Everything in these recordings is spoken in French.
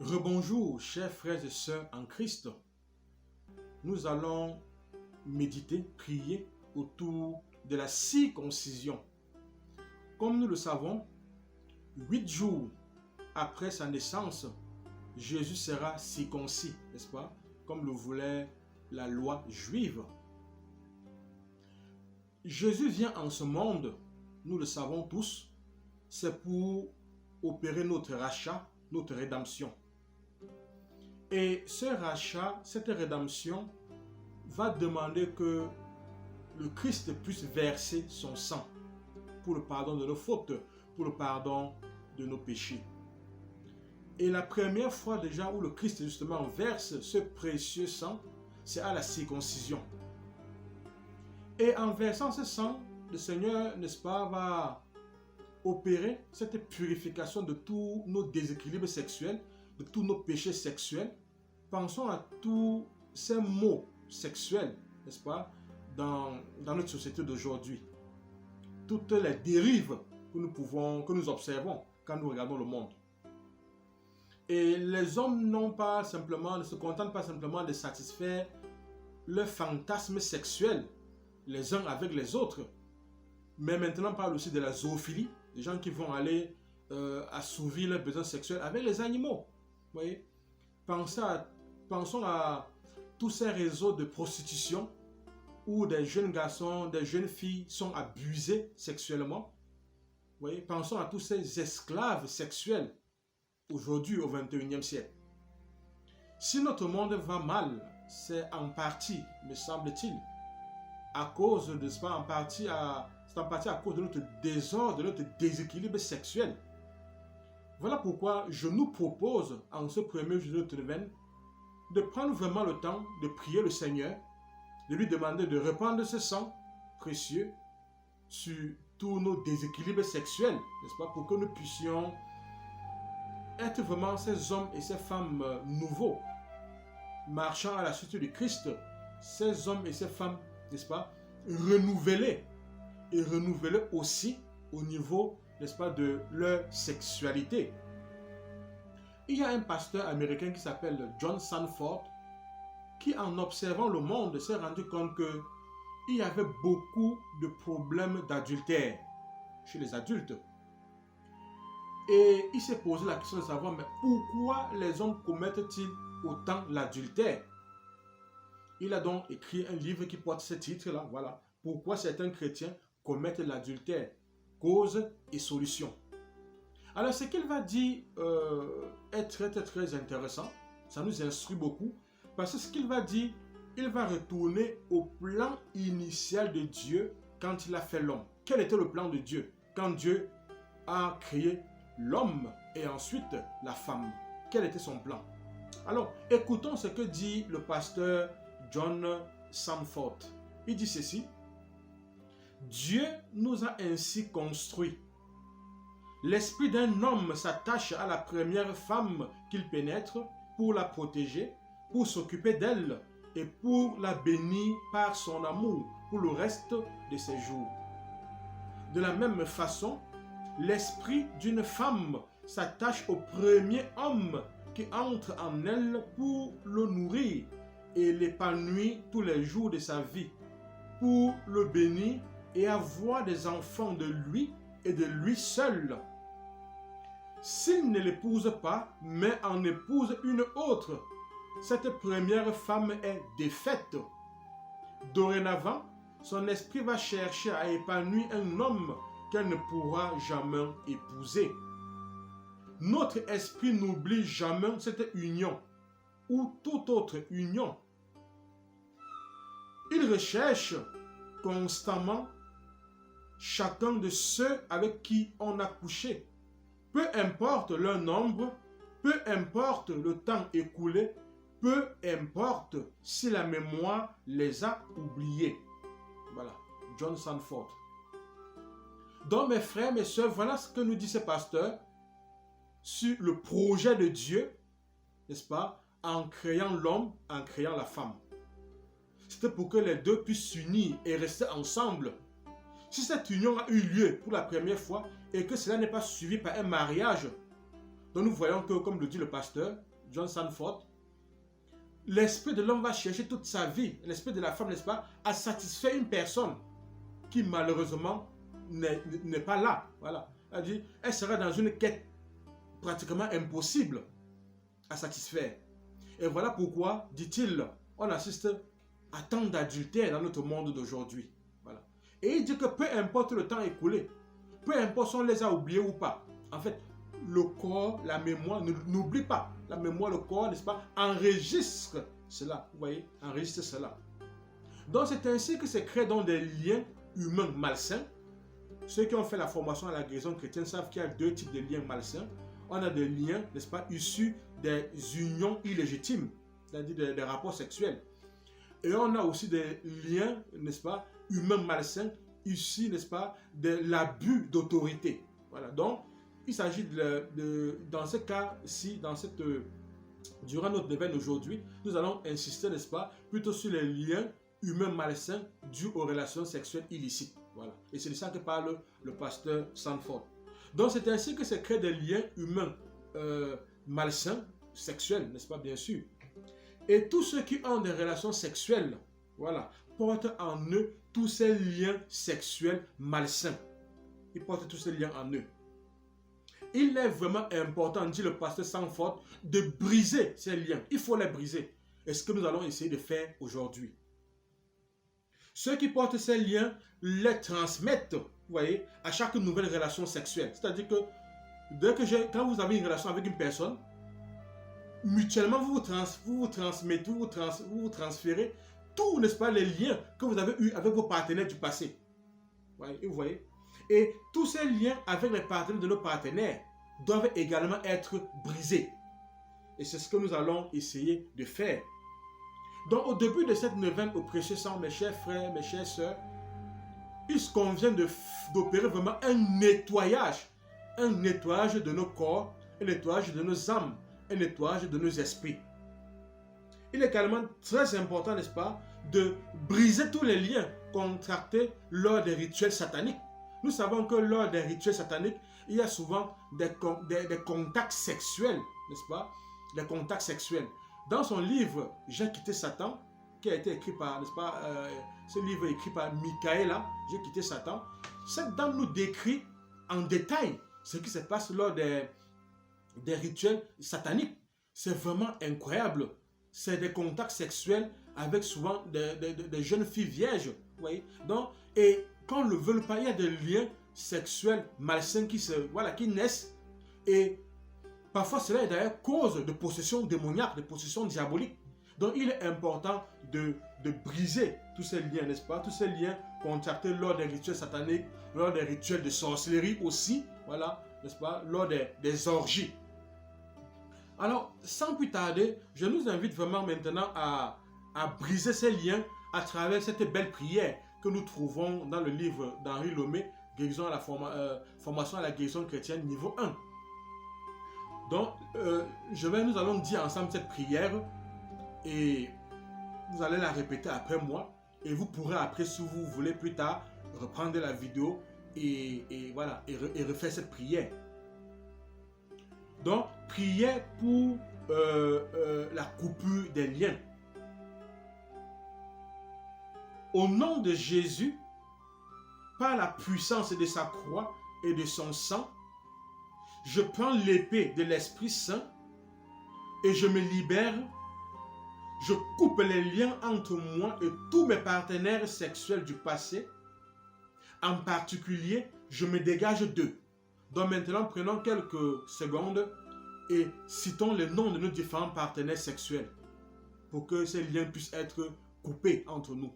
Rebonjour, chers frères et sœurs en Christ. Nous allons méditer, prier autour de la circoncision. Comme nous le savons, 8 jours après sa naissance, Jésus sera circoncis, n'est-ce pas? Comme le voulait la loi juive. Jésus vient en ce monde, nous le savons tous, c'est pour opérer notre rachat, notre rédemption. Et ce rachat, cette rédemption, va demander que le Christ puisse verser son sang pour le pardon de nos fautes, pour le pardon de nos péchés. Et la première fois déjà où le Christ justement verse ce précieux sang, c'est à la circoncision. Et en versant ce sang, le Seigneur, n'est-ce pas, va opérer cette purification de tous nos déséquilibres sexuels, de tous nos péchés sexuels. Pensons à tous ces maux sexuels, n'est-ce pas, dans notre société d'aujourd'hui. Toutes les dérives que nous observons quand nous regardons le monde. Et les hommes ne se contentent pas simplement de satisfaire leurs fantasmes sexuels les uns avec les autres, mais maintenant on parle aussi de la zoophilie, des gens qui vont aller assouvir leurs besoins sexuels avec les animaux. Vous voyez? Pensons à tous ces réseaux de prostitution où des jeunes garçons, des jeunes filles sont abusés sexuellement. Vous voyez? Pensons à tous ces esclaves sexuels aujourd'hui au XXIe siècle. Si notre monde va mal, c'est en partie, me semble-t-il, à cause de c'est en partie à cause de notre désordre, de notre déséquilibre sexuel. Voilà pourquoi je nous propose, en ce premier jour de notre neuvaine, de prendre vraiment le temps de prier le Seigneur, de lui demander de répandre ce sang précieux sur tous nos déséquilibres sexuels, n'est-ce pas, pour que nous puissions être vraiment ces hommes et ces femmes nouveaux, marchant à la suite du Christ, ces hommes et ces femmes, n'est-ce pas, renouvelés, et renouvelés aussi au niveau, n'est-ce pas, de leur sexualité. Il y a un pasteur américain qui s'appelle John Sanford qui, en observant le monde, s'est rendu compte qu'il y avait beaucoup de problèmes d'adultère chez les adultes. Et il s'est posé la question de savoir, mais pourquoi les hommes commettent-ils autant l'adultère? Il a donc écrit un livre qui porte ce titre-là, voilà. Pourquoi certains chrétiens commettent l'adultère, cause et solution. Alors ce qu'il va dire est très intéressant, ça nous instruit beaucoup, parce que ce qu'il va dire, il va retourner au plan initial de Dieu quand il a fait l'homme. Quel était le plan de Dieu quand Dieu a créé l'homme et ensuite la femme? Quel était son plan? Alors écoutons ce que dit le pasteur John Sanford. Il dit ceci: Dieu nous a ainsi construits. L'esprit d'un homme s'attache à la première femme qu'il pénètre pour la protéger, pour s'occuper d'elle et pour la bénir par son amour pour le reste de ses jours. De la même façon, l'esprit d'une femme s'attache au premier homme qui entre en elle pour le nourrir et l'épanouir tous les jours de sa vie, pour le bénir et avoir des enfants de lui et de lui seul. S'il ne l'épouse pas, mais en épouse une autre, cette première femme est défaite. Dorénavant, son esprit va chercher à épanouir un homme qu'elle ne pourra jamais épouser. Notre esprit n'oublie jamais cette union ou toute autre union. Il recherche constamment chacun de ceux avec qui on a couché. Peu importe leur nombre, peu importe le temps écoulé, peu importe si la mémoire les a oubliés. Voilà, John Sanford. Donc mes frères, mes sœurs, voilà ce que nous dit ce pasteur sur le projet de Dieu, n'est-ce pas, en créant l'homme, en créant la femme. C'était pour que les deux puissent s'unir et rester ensemble. Si cette union a eu lieu pour la première fois et que cela n'est pas suivi par un mariage, donc nous voyons que, comme le dit le pasteur, John Sanford, l'esprit de l'homme va chercher toute sa vie, l'esprit de la femme, n'est-ce pas, à satisfaire une personne qui malheureusement n'est pas là. Voilà. Elle sera dans une quête pratiquement impossible à satisfaire. Et voilà pourquoi, dit-il, on assiste à tant d'adultère dans notre monde d'aujourd'hui. Voilà. Et il dit que peu importe le temps écoulé, peu importe si on les a oubliés ou pas, en fait, le corps, la mémoire, n'oublie pas. La mémoire, le corps, n'est-ce pas, enregistre cela. Vous voyez, enregistre cela. Donc c'est ainsi que se créent donc des liens humains malsains. Ceux qui ont fait la formation à la guérison chrétienne savent qu'il y a deux types de liens malsains. On a des liens, n'est-ce pas, issus des unions illégitimes, c'est-à-dire des rapports sexuels. Et on a aussi des liens, n'est-ce pas, humains malsains, issus, n'est-ce pas, de l'abus d'autorité. Voilà, donc il s'agit dans ce cas-ci, durant notre événement aujourd'hui, nous allons insister, n'est-ce pas, plutôt sur les liens humains malsains dus aux relations sexuelles illicites. Voilà. Et c'est de ça que parle le pasteur Sanford. Donc c'est ainsi que se créent des liens humains malsains, sexuels, n'est-ce pas, bien sûr. Et tous ceux qui ont des relations sexuelles, voilà, portent en eux tous ces liens sexuels malsains. Ils portent tous ces liens en eux. Il est vraiment important, dit le pasteur Sanford, de briser ces liens. Il faut les briser. Et ce que nous allons essayer de faire aujourd'hui. Ceux qui portent ces liens les transmettent, vous voyez, à chaque nouvelle relation sexuelle. C'est-à-dire que quand vous avez une relation avec une personne, mutuellement vous vous transmettez, vous vous transférez tous, n'est-ce pas, les liens que vous avez eus avec vos partenaires du passé. Vous voyez? Et tous ces liens avec les partenaires de nos partenaires doivent également être brisés. Et c'est ce que nous allons essayer de faire. Donc au début de cette neuvaine au précieux sang, mes chers frères, mes chères sœurs, il convient d'opérer vraiment un nettoyage de nos corps, un nettoyage de nos âmes, un nettoyage de nos esprits. Il est également très important, n'est-ce pas, de briser tous les liens contractés lors des rituels sataniques. Nous savons que lors des rituels sataniques, il y a souvent des contacts sexuels, n'est-ce pas? Des contacts sexuels. Dans son livre « J'ai quitté Satan », qui a été écrit par, n'est-ce pas, ce livre écrit par Michaela, « J'ai quitté Satan », cette dame nous décrit en détail ce qui se passe lors des rituels sataniques. C'est vraiment incroyable. C'est des contacts sexuels avec souvent des jeunes filles vierges. Vous voyez? Donc, et quand on ne le veut pas, il y a des liens sexuels malsains qui naissent. Et parfois, cela est d'ailleurs cause de possession démoniaque, de possession diabolique. Donc, il est important de briser tous ces liens, n'est-ce pas? Tous ces liens contractés lors des rituels sataniques, lors des rituels de sorcellerie aussi, voilà, n'est-ce pas? Lors des orgies. Alors, sans plus tarder, je nous invite vraiment maintenant à briser ces liens à travers cette belle prière que nous trouvons dans le livre d'Henri Lomé, guérison à la formation à la guérison chrétienne niveau 1. Donc, nous allons dire ensemble cette prière et vous allez la répéter après moi et vous pourrez après, si vous voulez plus tard, reprendre la vidéo et voilà, et refaire cette prière. Donc, prière pour la coupure des liens. Au nom de Jésus, par la puissance de sa croix et de son sang, je prends l'épée de l'Esprit Saint et je me libère. Je coupe les liens entre moi et tous mes partenaires sexuels du passé. En particulier, je me dégage d'eux. Donc maintenant, prenons quelques secondes et citons les noms de nos différents partenaires sexuels pour que ces liens puissent être coupés entre nous.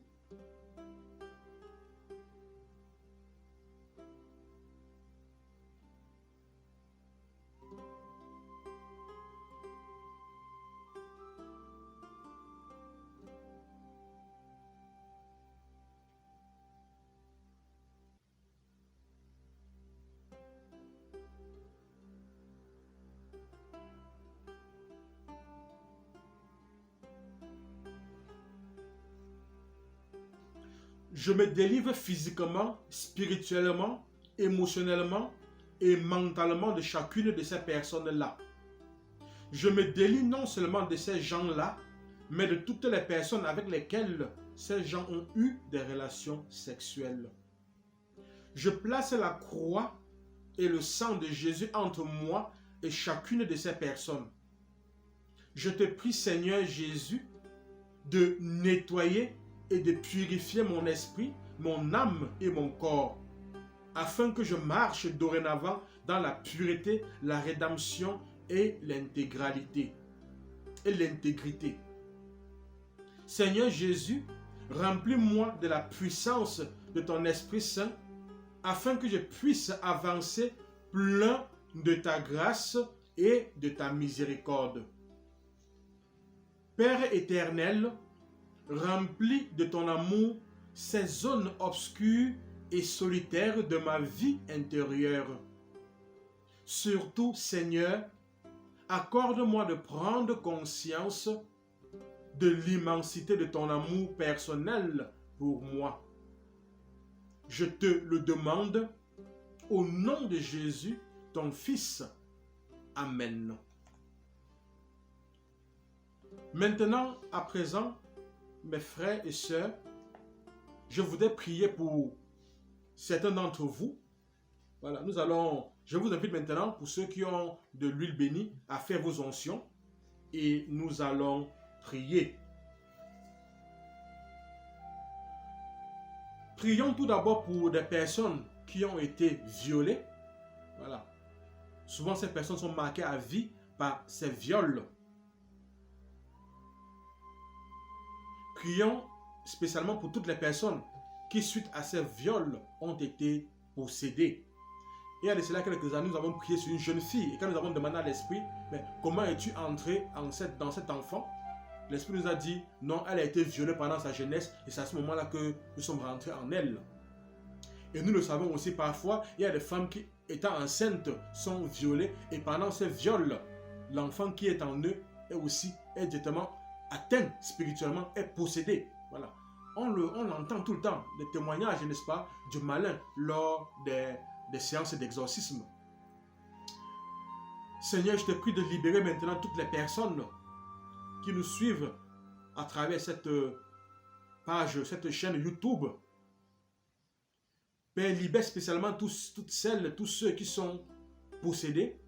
Je me délivre physiquement, spirituellement, émotionnellement et mentalement de chacune de ces personnes-là. Je me délie non seulement de ces gens-là, mais de toutes les personnes avec lesquelles ces gens ont eu des relations sexuelles. Je place la croix et le sang de Jésus entre moi et chacune de ces personnes. Je te prie, Seigneur Jésus, de nettoyer et de purifier mon esprit, mon âme et mon corps, afin que je marche dorénavant dans la pureté, la rédemption et l'intégralité. Seigneur Jésus, remplis-moi de la puissance de ton Esprit Saint, afin que je puisse avancer plein de ta grâce et de ta miséricorde. Père éternel, remplis de ton amour ces zones obscures et solitaires de ma vie intérieure. Surtout, Seigneur, accorde-moi de prendre conscience de l'immensité de ton amour personnel pour moi. Je te le demande au nom de Jésus, ton Fils. Amen. Maintenant, à présent, mes frères et sœurs, je voudrais prier pour certains d'entre vous. Voilà, je vous invite maintenant, pour ceux qui ont de l'huile bénie, à faire vos onctions et nous allons prier. Prions tout d'abord pour des personnes qui ont été violées. Voilà. Souvent, ces personnes sont marquées à vie par ces viols. Prions spécialement pour toutes les personnes qui, suite à ces viols, ont été possédées. Et il y a de cela quelques années, nous avons prié sur une jeune fille. Et quand nous avons demandé à l'Esprit, mais comment es-tu entré dans cet enfant? L'Esprit nous a dit, non, elle a été violée pendant sa jeunesse. Et c'est à ce moment-là que nous sommes rentrés en elle. Et nous le savons aussi parfois, il y a des femmes qui, étant enceintes, sont violées. Et pendant ces viols, l'enfant qui est en eux est directement atteint spirituellement, est possédé. Voilà. On l'entend tout le temps, des témoignages, n'est-ce pas, du malin lors des séances d'exorcisme. Seigneur, je te prie de libérer maintenant toutes les personnes qui nous suivent à travers cette page, cette chaîne YouTube. Père, libère spécialement toutes celles, tous ceux qui sont possédés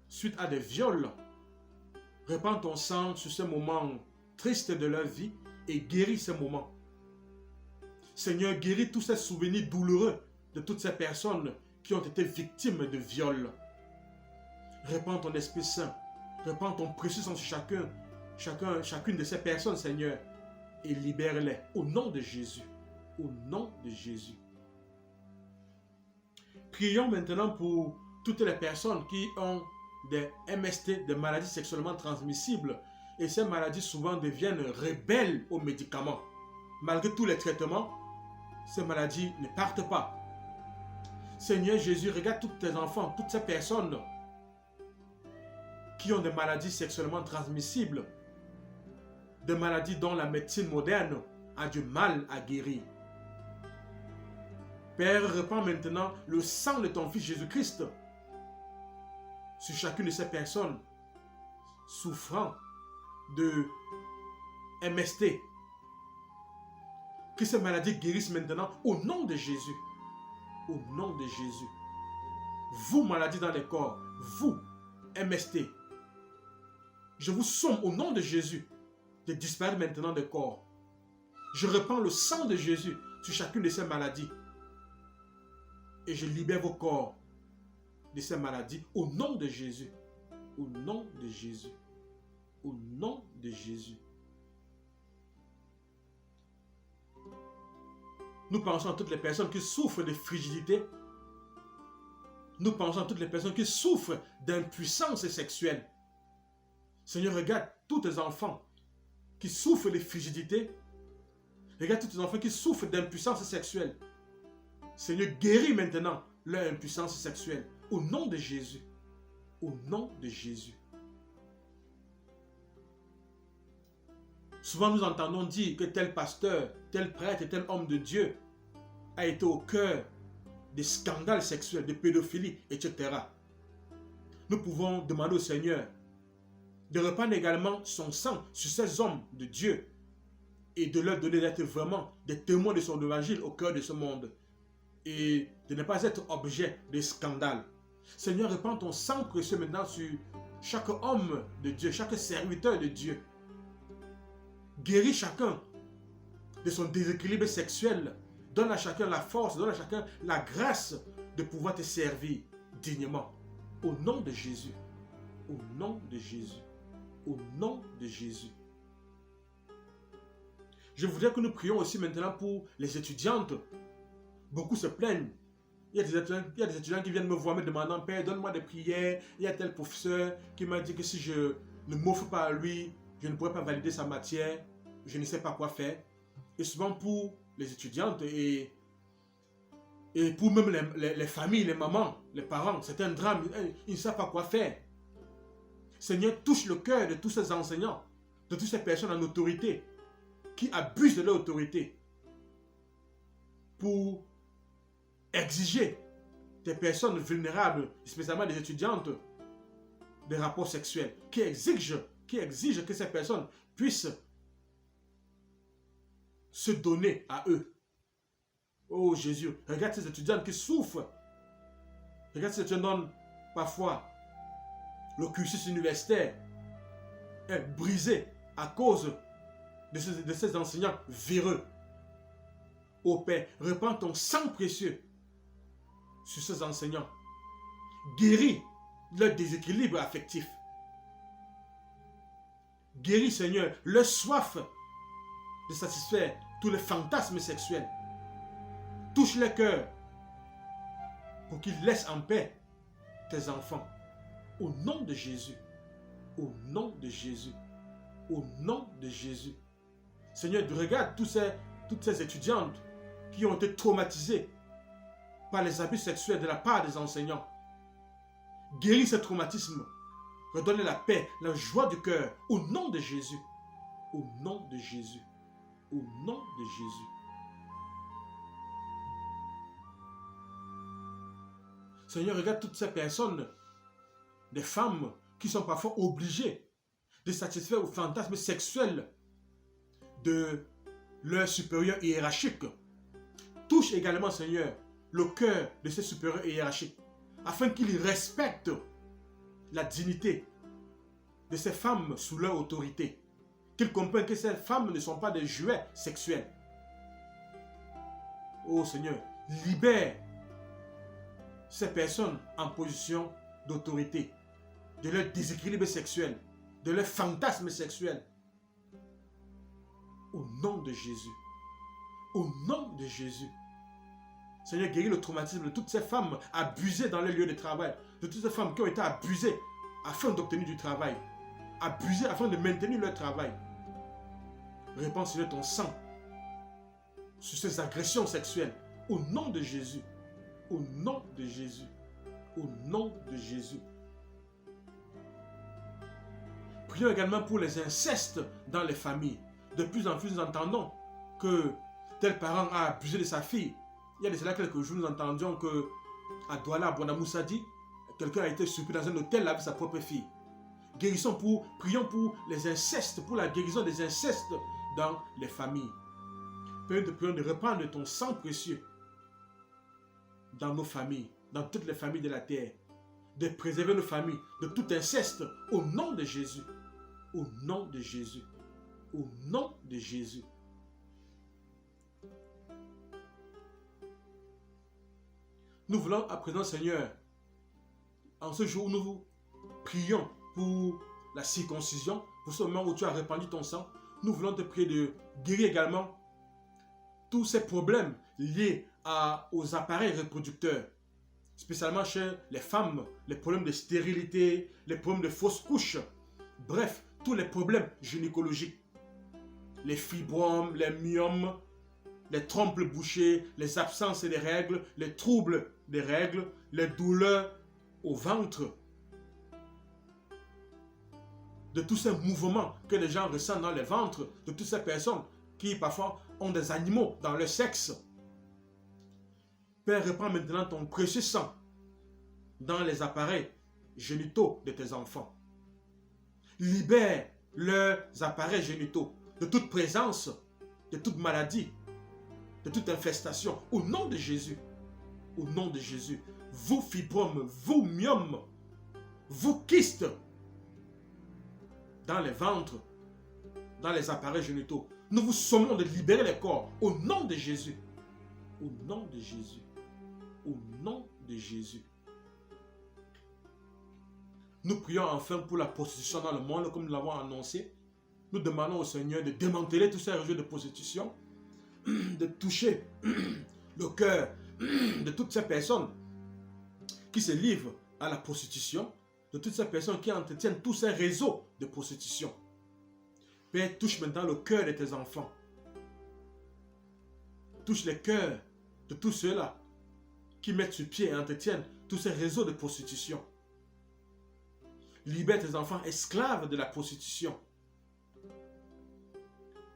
suite à des viols. Répands ton sang sur ces moments tristes de leur vie et guéris ces moments. Seigneur, guéris tous ces souvenirs douloureux de toutes ces personnes qui ont été victimes de viols. Répands ton Esprit Saint, répands ton précieux sang sur chacune de ces personnes, Seigneur, et libère-les au nom de Jésus. Au nom de Jésus. Prions maintenant pour toutes les personnes qui ont des MST, des maladies sexuellement transmissibles. Et ces maladies souvent deviennent rebelles aux médicaments. Malgré tous les traitements, ces maladies ne partent pas. Seigneur Jésus, regarde tous tes enfants, toutes ces personnes qui ont des maladies sexuellement transmissibles, des maladies dont la médecine moderne a du mal à guérir. Père, répands maintenant le sang de ton Fils Jésus-Christ sur chacune de ces personnes souffrant de MST. Que ces maladies guérissent maintenant au nom de Jésus. Au nom de Jésus. Vous, maladies dans les corps, vous, MST, je vous somme au nom de Jésus de disparaître maintenant des corps. Je répands le sang de Jésus sur chacune de ces maladies. Et je libère vos corps de ces maladies au nom de Jésus. Au nom de Jésus. Au nom de Jésus. Nous pensons à toutes les personnes qui souffrent de frigidité. Nous pensons à toutes les personnes qui souffrent d'impuissance sexuelle. Seigneur, regarde tous tes enfants qui souffrent de frigidité. Regarde tous tes enfants qui souffrent d'impuissance sexuelle. Seigneur, guéris maintenant leur impuissance sexuelle. Au nom de Jésus. Au nom de Jésus. Souvent nous entendons dire que tel pasteur, tel prêtre et tel homme de Dieu a été au cœur des scandales sexuels, de pédophilie, etc. Nous pouvons demander au Seigneur de répandre également son sang sur ces hommes de Dieu et de leur donner d'être vraiment des témoins de son évangile au cœur de ce monde et de ne pas être objet de scandale. Seigneur, répands ton sang précieux maintenant sur chaque homme de Dieu, chaque serviteur de Dieu. Guéris chacun de son déséquilibre sexuel. Donne à chacun la force, donne à chacun la grâce de pouvoir te servir dignement. Au nom de Jésus. Au nom de Jésus. Au nom de Jésus. Je voudrais que nous prions aussi maintenant pour les étudiantes. Beaucoup se plaignent. Il y a des étudiants qui viennent me voir me demandant, Père, donne-moi des prières. Il y a tel professeur qui m'a dit que si je ne m'offre pas à lui, je ne pourrai pas valider sa matière. Je ne sais pas quoi faire. Et souvent pour les étudiantes et pour même les familles, les mamans, les parents, c'est un drame. Ils ne savent pas quoi faire. Seigneur, touche le cœur de tous ces enseignants, de toutes ces personnes en autorité qui abusent de leur autorité pour exiger des personnes vulnérables, spécialement des étudiantes, des rapports sexuels, qui exigent que ces personnes puissent se donner à eux. Oh Jésus, regarde ces étudiantes qui souffrent. Regarde ces étudiants parfois le cursus universitaire est brisé à cause de ces enseignants véreux. Ô Père, répands ton sang précieux sur ces enseignants. Guéris leur déséquilibre affectif. Guéris, Seigneur, leur soif de satisfaire tous les fantasmes sexuels. Touche les cœurs pour qu'ils laissent en paix tes enfants. Au nom de Jésus. Au nom de Jésus. Au nom de Jésus. Seigneur, regarde toutes ces étudiantes qui ont été traumatisées par les abus sexuels de la part des enseignants. Guéris ce traumatisme. Redonne la paix, la joie du cœur. Au nom de Jésus. Au nom de Jésus. Au nom de Jésus. Seigneur, regarde toutes ces personnes, des femmes qui sont parfois obligées de satisfaire aux fantasmes sexuels de leurs supérieurs hiérarchiques. Touche également, Seigneur, le cœur de ces supérieurs hiérarchiques, afin qu'ils respectent la dignité de ces femmes sous leur autorité. Qu'ils comprennent que ces femmes ne sont pas des jouets sexuels. Oh Seigneur, libère ces personnes en position d'autorité de leur déséquilibre sexuel, de leur fantasme sexuel. Au nom de Jésus. Au nom de Jésus. Seigneur, guéris le traumatisme de toutes ces femmes abusées dans les lieux de travail, de toutes ces femmes qui ont été abusées afin d'obtenir du travail, abusées afin de maintenir leur travail. Répands, Seigneur, ton sang sur ces agressions sexuelles. Au nom de Jésus. Au nom de Jésus. Au nom de Jésus. Prions également pour les incestes dans les familles. De plus en plus, nous entendons que tel parent a abusé de sa fille. Il y a de cela quelques jours, nous entendions que à Douala, à Bonamoussadi, quelqu'un a été surpris dans un hôtel avec sa propre fille. Prions pour les incestes, pour la guérison des incestes dans les familles. Prions de répandre ton sang précieux dans nos familles, dans toutes les familles de la terre. De préserver nos familles de tout inceste au nom de Jésus. Au nom de Jésus. Au nom de Jésus. Nous voulons à présent, Seigneur, en ce jour où nous prions pour la circoncision, pour ce moment où tu as répandu ton sang, nous voulons te prier de guérir également tous ces problèmes liés aux appareils reproducteurs, spécialement chez les femmes, les problèmes de stérilité, les problèmes de fausses couches, bref, tous les problèmes gynécologiques, les fibromes, les myomes, les trompes bouchées, les absences des règles, les troubles des règles, les douleurs au ventre, de tous ces mouvements que les gens ressentent dans les ventres, de toutes ces personnes qui parfois ont des animaux dans leur sexe. Père, répands maintenant ton précieux sang dans les appareils génitaux de tes enfants. libère leurs appareils génitaux de toute présence, de toute maladie, de toute infestation. Au nom de Jésus. Au nom de Jésus. Vous fibromes, vous myomes, vous kystes dans les ventres, dans les appareils génitaux. Nous vous sommons de libérer les corps. Au nom de Jésus. Au nom de Jésus. Au nom de Jésus. Nous prions enfin pour la prostitution dans le monde, comme nous l'avons annoncé. Nous demandons au Seigneur de démanteler tous ces réseaux de prostitution, de toucher le cœur de toutes ces personnes qui se livrent à la prostitution, de toutes ces personnes qui entretiennent tous ces réseaux de prostitution. Père, touche maintenant le cœur de tes enfants. Touche les cœurs de tous ceux-là qui mettent sur pied et entretiennent tous ces réseaux de prostitution. Libère tes enfants esclaves de la prostitution.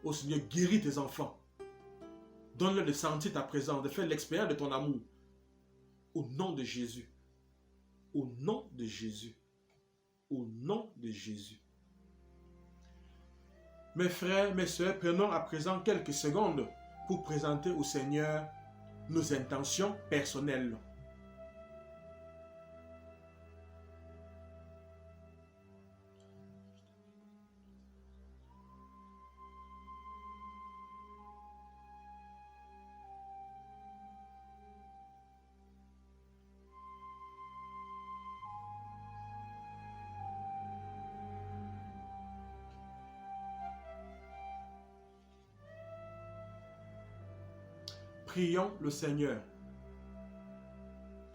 Ô Seigneur, guéris tes enfants. Donne-leur de sentir ta présence, de faire l'expérience de ton amour. Au nom de Jésus. Au nom de Jésus. Au nom de Jésus. Mes frères, mes sœurs, prenons à présent quelques secondes pour présenter au Seigneur nos intentions personnelles. Prions le Seigneur.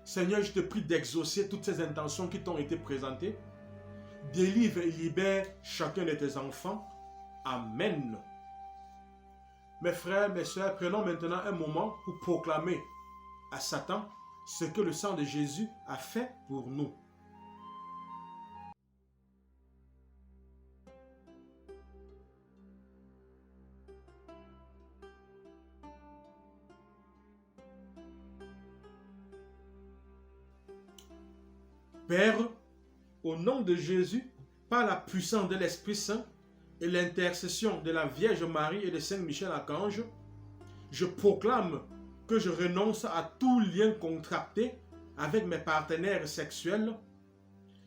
Seigneur, je te prie d'exaucer toutes ces intentions qui t'ont été présentées. Délivre et libère chacun de tes enfants. Amen. Mes frères, mes sœurs, prenons maintenant un moment pour proclamer à Satan ce que le sang de Jésus a fait pour nous. Père, au nom de Jésus, par la puissance de l'Esprit Saint et l'intercession de la Vierge Marie et de Saint Michel Archange, je proclame que je renonce à tout lien contracté avec mes partenaires sexuels.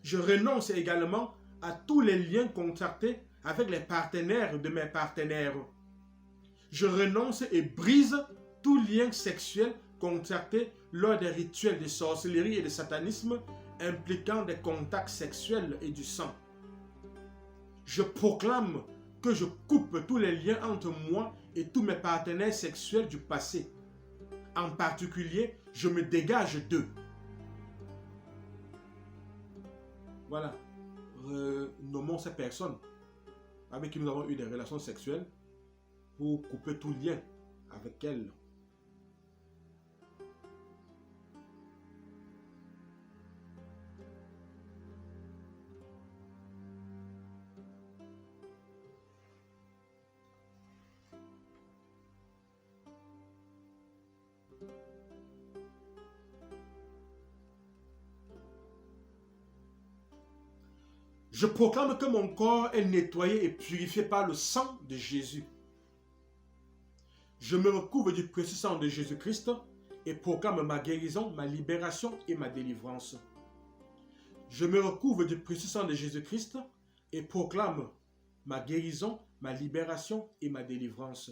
Je renonce également à tous les liens contractés avec les partenaires de mes partenaires. Je renonce et brise tout lien sexuel contracté lors des rituels de sorcellerie et de satanisme impliquant des contacts sexuels et du sang. Je proclame que je coupe tous les liens entre moi et tous mes partenaires sexuels du passé. En particulier, je me dégage d'eux. Voilà. Nommons ces personnes avec qui nous avons eu des relations sexuelles pour couper tout lien avec elles. Je proclame que mon corps est nettoyé et purifié par le sang de Jésus. Je me recouvre du précieux sang de Jésus-Christ et proclame ma guérison, ma libération et ma délivrance. Je me recouvre du précieux sang de Jésus-Christ et proclame ma guérison, ma libération et ma délivrance.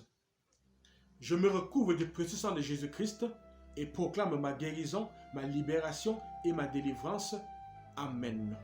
Je me recouvre du précieux sang de Jésus-Christ et proclame ma guérison, ma libération et ma délivrance. Amen.